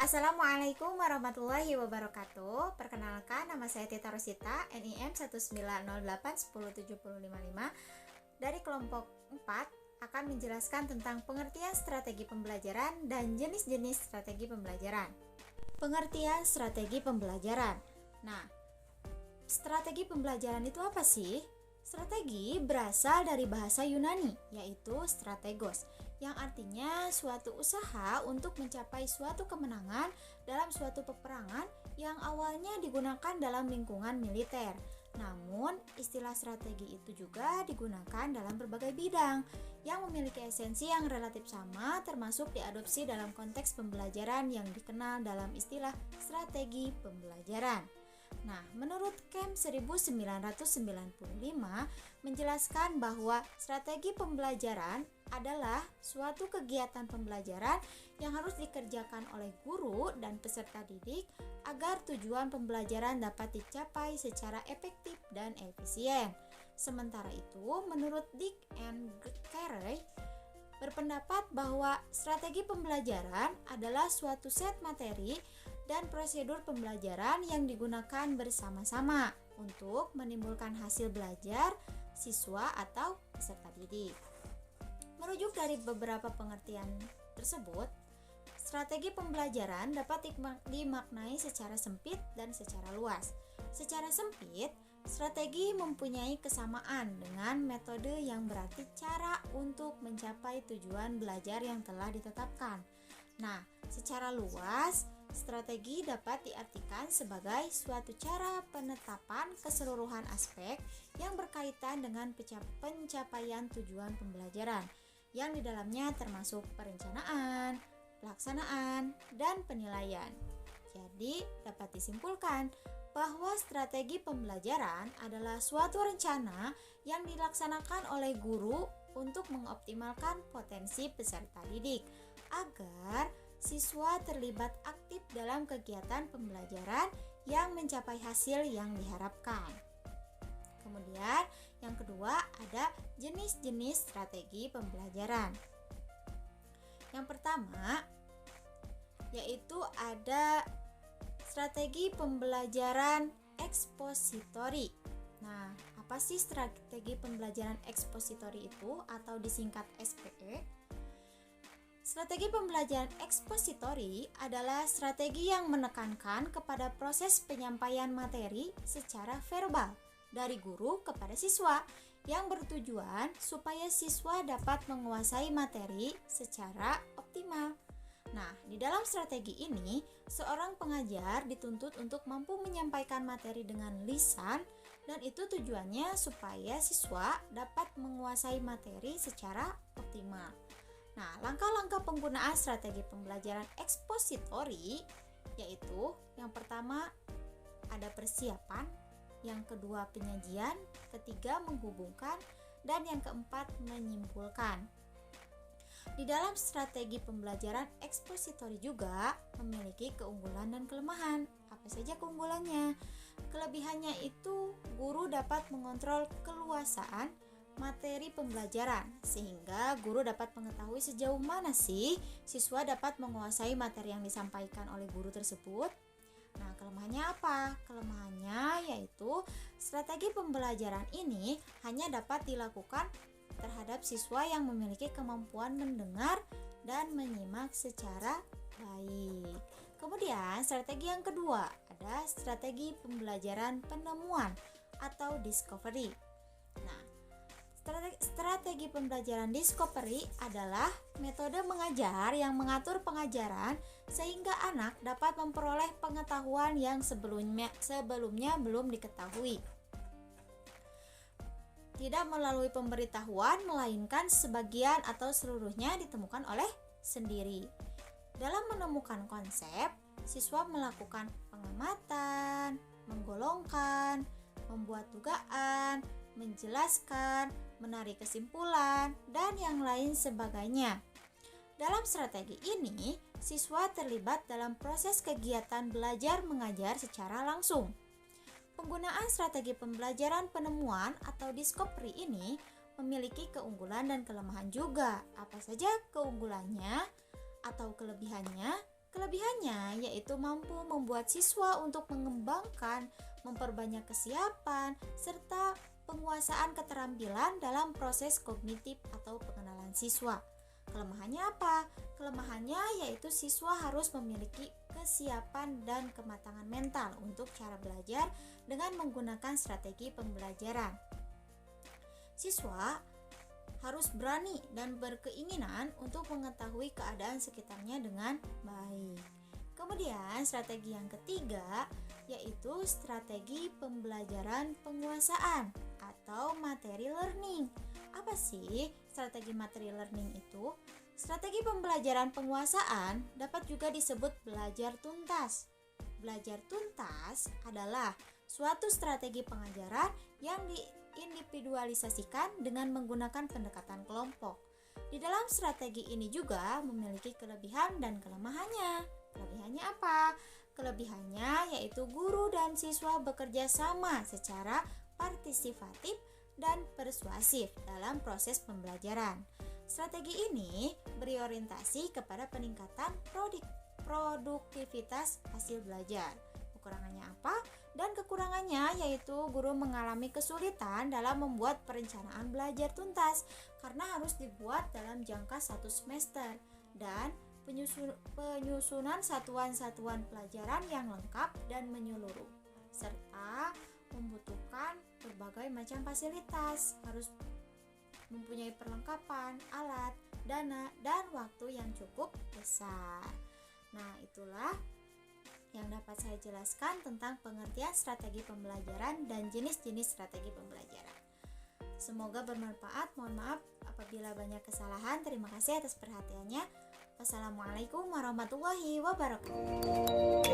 Assalamualaikum warahmatullahi wabarakatuh. Perkenalkan, nama saya Tita Rosita, NIM 19081010755 dari kelompok 4 akan menjelaskan tentang pengertian strategi pembelajaran dan jenis-jenis strategi pembelajaran. Pengertian strategi pembelajaran. Nah, strategi pembelajaran itu apa sih? Strategi berasal dari bahasa Yunani, yaitu strategos, yang artinya suatu usaha untuk mencapai suatu kemenangan dalam suatu peperangan yang awalnya digunakan dalam lingkungan militer. Namun, istilah strategi itu juga digunakan dalam berbagai bidang yang memiliki esensi yang relatif sama, termasuk diadopsi dalam konteks pembelajaran yang dikenal dalam istilah strategi pembelajaran. Nah, menurut KEM 1995 menjelaskan bahwa strategi pembelajaran adalah suatu kegiatan pembelajaran yang harus dikerjakan oleh guru dan peserta didik agar tujuan pembelajaran dapat dicapai secara efektif dan efisien. Sementara itu, menurut Dick and Carey berpendapat bahwa strategi pembelajaran adalah suatu set materi dan prosedur pembelajaran yang digunakan bersama-sama untuk menimbulkan hasil belajar siswa atau peserta didik. Merujuk dari beberapa pengertian tersebut, strategi pembelajaran dapat dimaknai secara sempit dan secara luas. Secara sempit, strategi mempunyai kesamaan dengan metode yang berarti cara untuk mencapai tujuan belajar yang telah ditetapkan. Nah, secara luas, strategi dapat diartikan sebagai suatu cara penetapan keseluruhan aspek yang berkaitan dengan pencapaian tujuan pembelajaran, yang di dalamnya termasuk perencanaan, pelaksanaan, dan penilaian. Jadi, dapat disimpulkan bahwa strategi pembelajaran adalah suatu rencana yang dilaksanakan oleh guru untuk mengoptimalkan potensi peserta didik agar siswa terlibat aktif dalam kegiatan pembelajaran yang mencapai hasil yang diharapkan. Kemudian, yang kedua ada jenis-jenis strategi pembelajaran. Yang pertama yaitu ada strategi pembelajaran ekspositori. Nah, apa sih strategi pembelajaran ekspositori itu atau disingkat SPE? Strategi pembelajaran ekspositori adalah strategi yang menekankan kepada proses penyampaian materi secara verbal dari guru kepada siswa yang bertujuan supaya siswa dapat menguasai materi secara optimal. Nah, di dalam strategi ini, seorang pengajar dituntut untuk mampu menyampaikan materi dengan lisan, dan itu tujuannya supaya siswa dapat menguasai materi secara optimal. Nah, langkah-langkah penggunaan strategi pembelajaran ekspositori yaitu yang pertama ada persiapan, yang kedua penyajian, ketiga menghubungkan, dan yang keempat menyimpulkan. Di dalam strategi pembelajaran ekspositori juga memiliki keunggulan dan kelemahan. Apa saja keunggulannya? Kelebihannya itu guru dapat mengontrol keluasaan materi pembelajaran sehingga guru dapat mengetahui sejauh mana sih siswa dapat menguasai materi yang disampaikan oleh guru tersebut. Nah, kelemahannya apa? Kelemahannya yaitu strategi pembelajaran ini hanya dapat dilakukan terhadap siswa yang memiliki kemampuan mendengar dan menyimak secara baik. Kemudian, strategi yang kedua ada strategi pembelajaran penemuan atau discovery. Nah, strategi pembelajaran discovery adalah metode mengajar yang mengatur pengajaran sehingga anak dapat memperoleh pengetahuan yang sebelumnya belum diketahui. Tidak melalui pemberitahuan, melainkan sebagian atau seluruhnya ditemukan oleh sendiri. Dalam menemukan konsep, siswa melakukan pengamatan, menggolongkan, membuat dugaan, menjelaskan, menarik kesimpulan, dan yang lain sebagainya. Dalam strategi ini, siswa terlibat dalam proses kegiatan belajar mengajar secara langsung. Penggunaan strategi pembelajaran penemuan atau discovery ini memiliki keunggulan dan kelemahan juga. Apa saja keunggulannya atau kelebihannya? Kelebihannya yaitu mampu membuat siswa untuk mengembangkan, memperbanyak kesiapan, serta penguasaan keterampilan dalam proses kognitif atau pengenalan siswa. Kelemahannya apa? Kelemahannya yaitu siswa harus memiliki kesiapan dan kematangan mental untuk cara belajar dengan menggunakan strategi pembelajaran. Siswa harus berani dan berkeinginan untuk mengetahui keadaan sekitarnya dengan baik. Kemudian strategi yang ketiga yaitu strategi pembelajaran penguasaan atau materi learning. Apa sih strategi materi learning itu? Strategi pembelajaran penguasaan dapat juga disebut belajar tuntas. Belajar tuntas adalah suatu strategi pengajaran yang individualisasikan dengan menggunakan pendekatan kelompok. Di dalam strategi ini juga memiliki kelebihan dan kelemahannya. Kelebihannya apa? Kelebihannya yaitu guru dan siswa bekerja sama secara partisipatif dan persuasif dalam proses pembelajaran. Strategi ini berorientasi kepada peningkatan produktivitas hasil belajar. Kekurangannya apa? Dan kekurangannya yaitu guru mengalami kesulitan dalam membuat perencanaan belajar tuntas karena harus dibuat dalam jangka 1 semester dan penyusunan satuan-satuan pelajaran yang lengkap dan menyeluruh serta membutuhkan berbagai macam fasilitas, harus mempunyai perlengkapan, alat, dana, dan waktu yang cukup besar. Nah, itulah yang dapat saya jelaskan tentang pengertian strategi pembelajaran dan jenis-jenis strategi pembelajaran. Semoga bermanfaat. Mohon maaf apabila banyak kesalahan. Terima kasih atas perhatiannya. Wassalamualaikum warahmatullahi wabarakatuh.